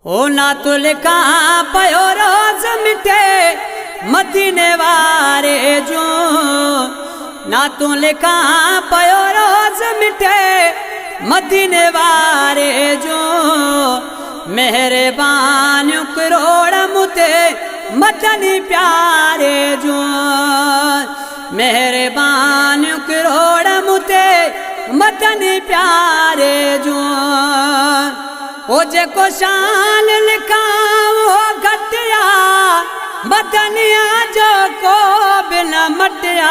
हो ना तो लिखा पयो रोज मिठे मदीने वारे जो, ना तो लिखा पयो रोज मिठे मदीने वारे जो। मेहरबान करोड़ मुते मदनी प्यारे जो, मेहरबान करोड़ मुते मदनी प्यारे जो। ओ जेको शान लिखा वो घटिया मदनिया जो को बिना मटिया।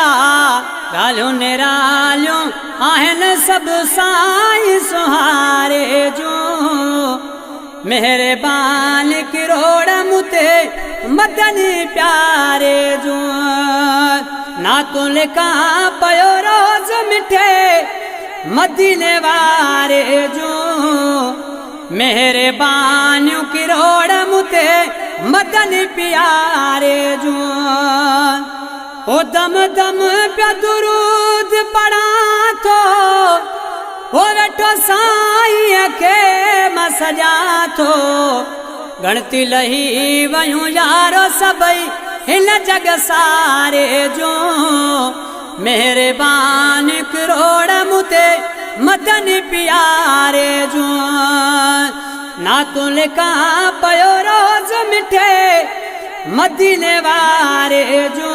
ॻाल्हियूं निरालियूं आहिनि सभु साईं सुहारे जो। मेहरबान किरोड़ मुते मदनी प्यारे जो, ना तू लिखा पयो रोज मिठे मदीने वारे जो। मेहरबान किरोड़ मुते मदनी प्यारे जो। ओ दम दम पे दुरूद पढ़ा तो ओ वेठो साईं के मसजा थो। गणती लही वयूं यारो सभई हिन जग सारे जो। मेहरबान करोड़ मुते मदनी प्यारे जो, ना तू लिखा पयो रोज मिठे मदीने वारे जो।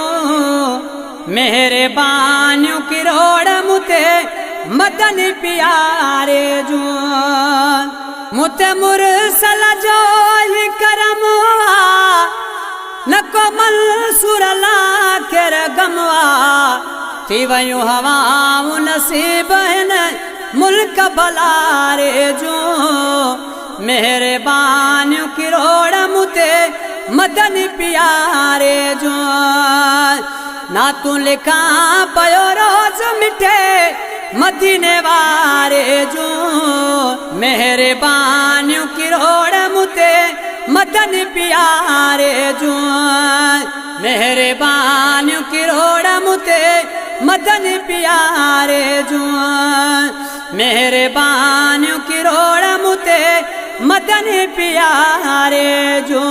मेहरबान किरोड़ मुते मदनी प्यारे जो। मुते मुरसल जो ही करम न को मंसूर ला केर गमवा। थी वयूं हवाऊं नसीब हिन मुल्क भलारे जो। मेहरबान किरोड़ मुते मदनी प्यारे जो, ना तू लिखा पयो रोज मिठे मदीने वारे जो। मेहरबान किरोड़ मुते मदनी प्यारे जो। मेहरबान किरोड़ मुते मदनी प्यारे जो। मेहरबान किरोड़ मुते मदनी प्यारे जो।